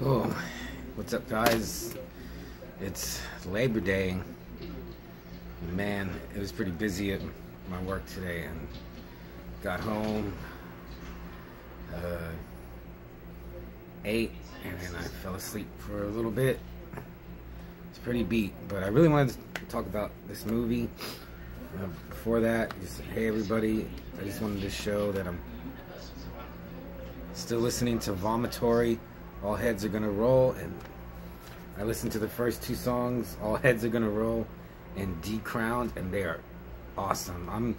Oh, what's up, guys? It's Labor Day. Man, it was pretty busy at my work today, and got home, ate, and then I fell asleep for a little bit. It's pretty beat, but I really wanted to talk about this movie. Before that, just hey everybody, I just wanted to show that I'm still listening to Vomitory, All Heads Are Gonna Roll, and I listened to the first two songs, All Heads Are Gonna Roll and Decrowned, and they are awesome.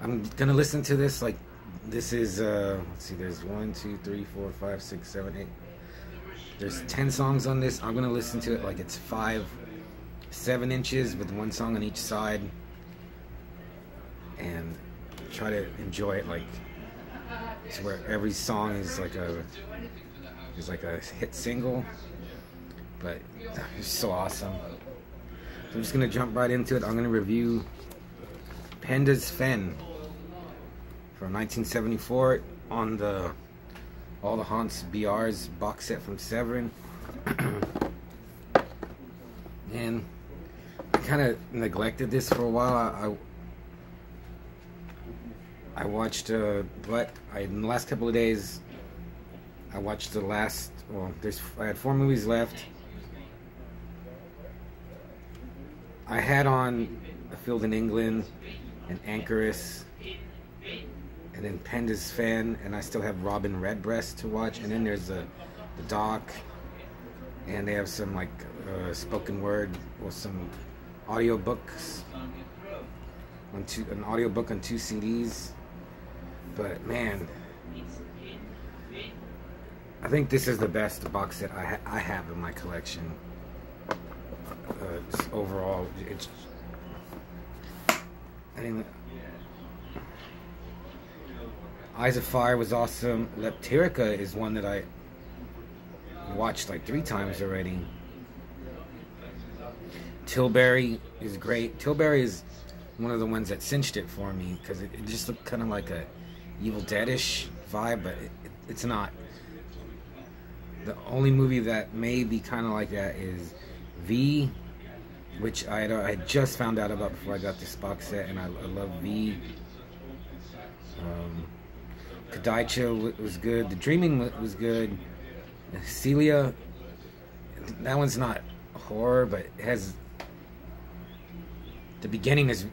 I'm gonna listen to this like this is let's see, there's 1, 2, 3, 4, 5, 6, 7, 8. There's 10 songs on this. I'm gonna listen to it like it's 5-7 inches with one song on each side, and try to enjoy it like to where every song is like a hit single. But it's so awesome. So I'm just gonna jump right into it. I'm gonna review Penda's Fen from 1974 on the All the Haunts BR's box set from Severin. And I kind of neglected this for a while. I watched, but in the last couple of days, I watched the last, I had 4 movies left. I had on A Field in England and Anchoress, and then Penda's Fen, and I still have Robin Redbreast to watch, and then there's the doc, and they have some like spoken word or some audiobooks on an audiobook on 2 CDs. But man, I think this is the best box set I have in my collection. Overall, it's, I think Eyes of Fire was awesome. Lepterica is one that I watched like 3 times already. Tilbury is great. Tilbury is one of the ones that cinched it for me because it just looked kind of like a Evil Dead-ish vibe, but it's not. The only movie that may be kind of like that is V, which I just found out about before I got this box set, and I love V. Kadacha was good. The Dreaming was good. Celia, that one's not horror, but it has, the beginning is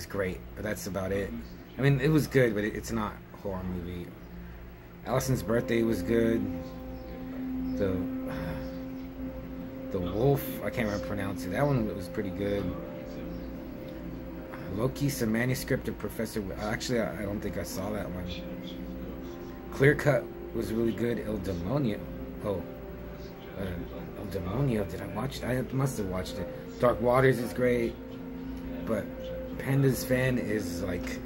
great, but that's about it. I mean, it was good, but it's not a horror movie. Allison's Birthday was good. The Wolf, I can't remember pronounce it. That one was pretty good. Loki's, a manuscript of Professor. Actually, I don't think I saw that one. Clear Cut was really good. El Demonio. El Demonio. Did I watch it? I must have watched it. Dark Waters is great, but Penda's Fen is like,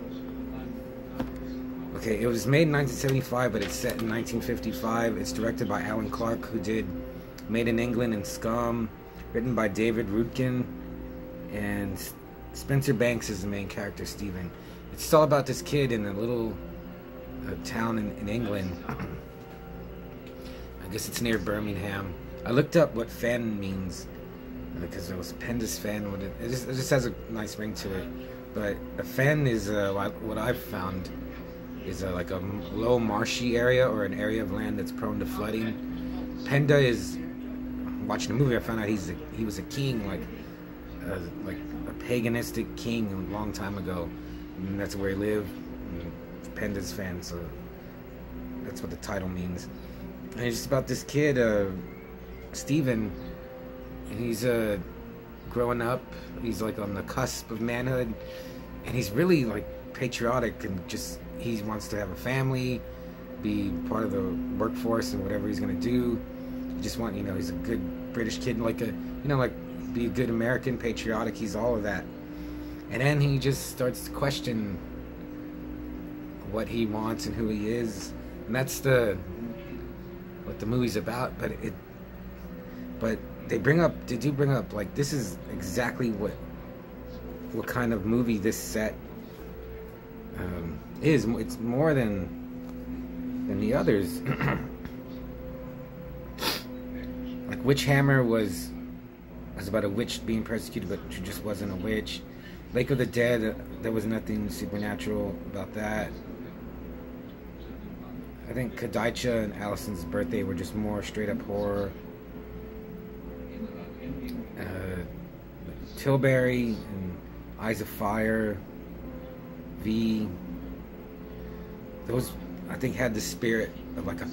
okay, it was made in 1975, but it's set in 1955. It's directed by Alan Clark, who did Made in England and Scum. Written by David Rudkin, and Spencer Banks is the main character, Stephen. It's all about this kid in a little town in England. I guess it's near Birmingham. I looked up what Fen means because it was Penda's Fen. It just has a nice ring to it. But a fen is what I've found is like a low marshy area or an area of land that's prone to flooding. Penda is, watching the movie, I found out he was a king, like a paganistic king a long time ago, and that's where he lived. Penda's Fen, so that's what the title means. And it's just about this kid, Stephen, and he's growing up. He's like on the cusp of manhood, and he's really like patriotic, and just he wants to have a family, be part of the workforce and whatever he's gonna do. Just want, he's a good British kid, like be a good American, patriotic. He's all of that, and then he just starts to question what he wants and who he is, and that's what the movie's about. But they do bring up like this is exactly what kind of movie this set is. It's more than the others. Like Witch Hammer was about a witch being persecuted, but she just wasn't a witch. Lake of the Dead, there was nothing supernatural about that. I think Kadaicha and Allison's Birthday were just more straight up horror. Tilbury and Eyes of Fire, V, those I think had the spirit of like a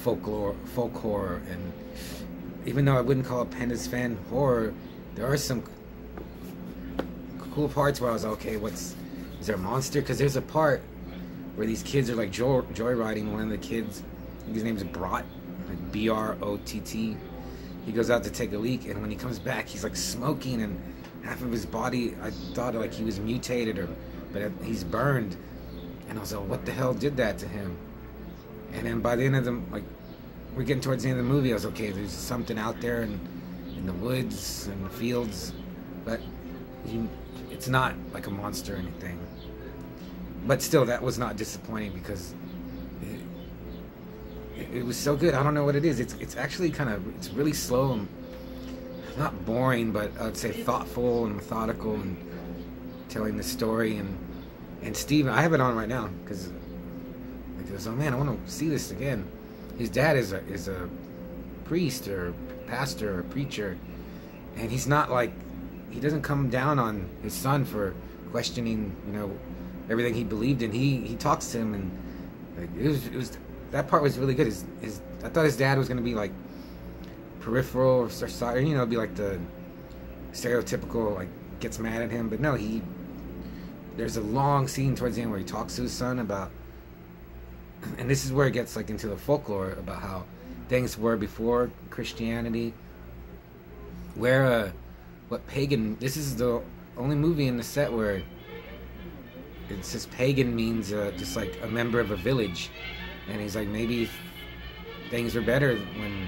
folk horror, and even though I wouldn't call it Penda's fan horror, there are some cool parts where I was like, okay, is there a monster? Because there's a part where these kids are like joyriding. One of the kids, I think his name's Brott, like Brott. He goes out to take a leak, and when he comes back, he's like smoking, and half of his body, I thought like he was mutated, but he's burned. And I was like, what the hell did that to him? And then by the end of we're getting towards the end of the movie, I was okay, there's something out there in the woods and the fields, but it's not like a monster or anything. But still, that was not disappointing because it was so good. I don't know what it is. It's actually it's really slow and not boring, but I'd say thoughtful and methodical and telling the story. And Steven, I have it on right now because he goes, oh man, I want to see this again. His dad is a priest or pastor or preacher, and he's not like, he doesn't come down on his son for questioning, everything he believed in. He talks to him, and like, it was that part was really good. I thought his dad was going to be like peripheral or sorry, be like the stereotypical like gets mad at him, but no, there's a long scene towards the end where he talks to his son about, and this is where it gets like into the folklore about how things were before Christianity, where what pagan, this is the only movie in the set where it says pagan means just like a member of a village. And he's like, maybe things were better when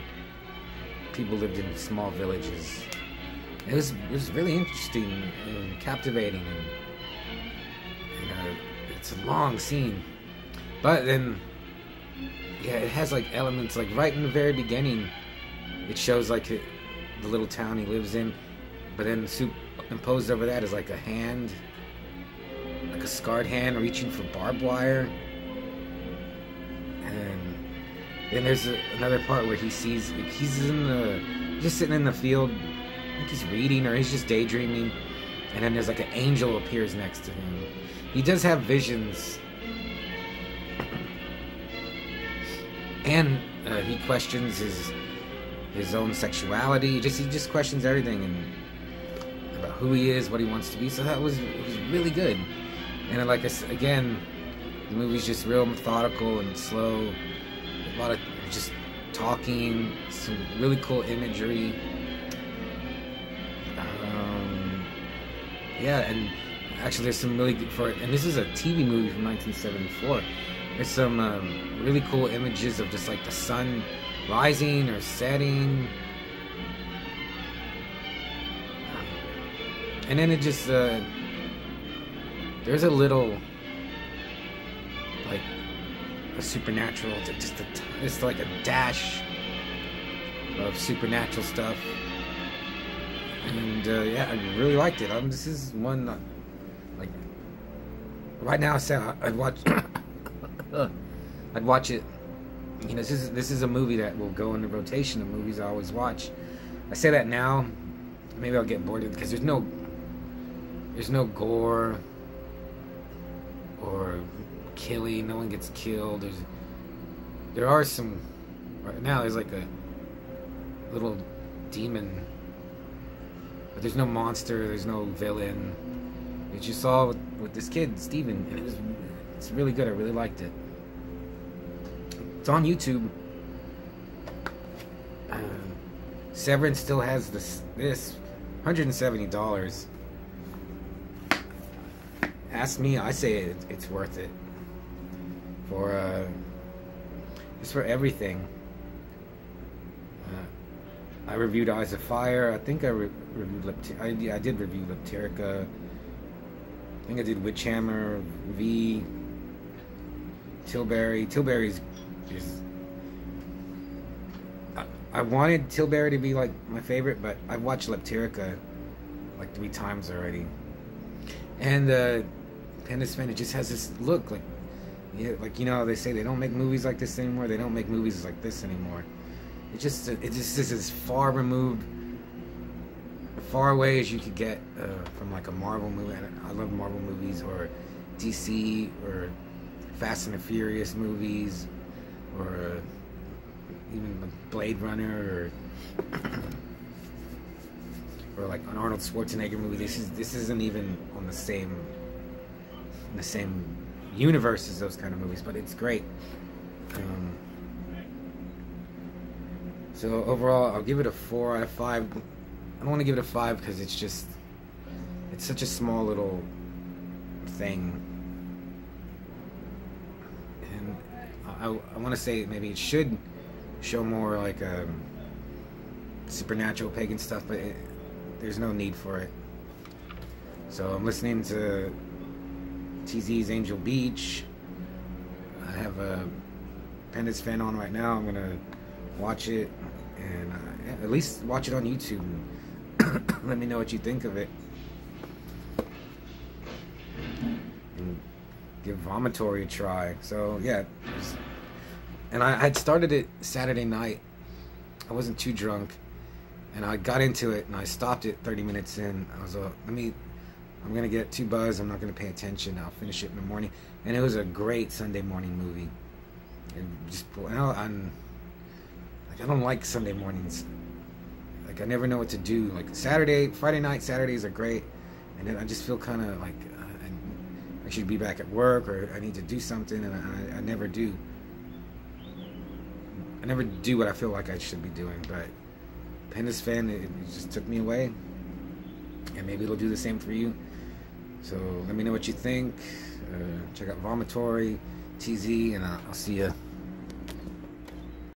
people lived in small villages. It was really interesting and captivating, and it's a long scene, but then it has like elements like right in the very beginning. It shows like the little town he lives in, but then imposed over that is like a hand, like a scarred hand reaching for barbed wire. And then there's another part where he sees he's just sitting in the field, I think he's reading or he's just daydreaming, and then there's like an angel appears next to him. He does have visions, and he questions his own sexuality. He just questions everything and about who he is, what he wants to be. So it was really good. And like again, the movie's just real methodical and slow. A lot of just talking, some really cool imagery. And actually there's some really good, and this is a TV movie from 1974. There's some really cool images of just like the sun rising or setting. And then it just, there's a little, like, a supernatural, it's like a dash of supernatural stuff. And, I really liked it. This is one, like, right now, I'd watch, I'd watch it. This is a movie that will go in the rotation of movies I always watch. I say that now, maybe I'll get bored of it because there's no gore or killing. No one gets killed. There are some right now. There's like a little demon, but there's no monster. There's no villain. It's just all with this kid Steven, and it's really good. I really liked it. It's on YouTube. Severin still has this $170. Ask me, I say it's worth it for just for everything. I reviewed Eyes of Fire. I think I reviewed I did review Lepterica. I think I did Witch Hammer, V, Tilbury. Tilbury's I wanted Tilbury to be like my favorite, but I've watched Lepterica like 3 times already. And Panda Sven, it just has this look like, yeah, like, you know, they say they don't make movies like this anymore. They don't make movies like this anymore. It just is as far removed, far away as you could get from like a Marvel movie. I love Marvel movies, or DC, or Fast and the Furious movies, or even like Blade Runner, or like an Arnold Schwarzenegger movie. This isn't even on the same universe as those kind of movies, but it's great. So overall, I'll give it a 4 out of 5. I don't want to give it a 5 because it's such a small little thing, and I want to say maybe it should show more like supernatural pagan stuff, but there's no need for it. So I'm listening to TZ's Angel Beach. I have a Penda Sven on right now. I'm gonna watch it, and at least watch it on YouTube. Let me know what you think of it, and give Vomitory a try. So yeah, and I had started it Saturday night. I wasn't too drunk, and I got into it, and I stopped it 30 minutes in. I was I'm gonna get too buzzed. I'm not gonna pay attention. I'll finish it in the morning. And it was a great Sunday morning movie. And just, I don't like Sunday mornings. Like, I never know what to do. Like Friday night, Saturdays are great, and then I just feel kind of like I should be back at work, or I need to do something, and I never do. I never do what I feel like I should be doing. But Penda Sven, it just took me away, and maybe it'll do the same for you. So let me know what you think. Check out Vomitory, TZ, and I'll see you.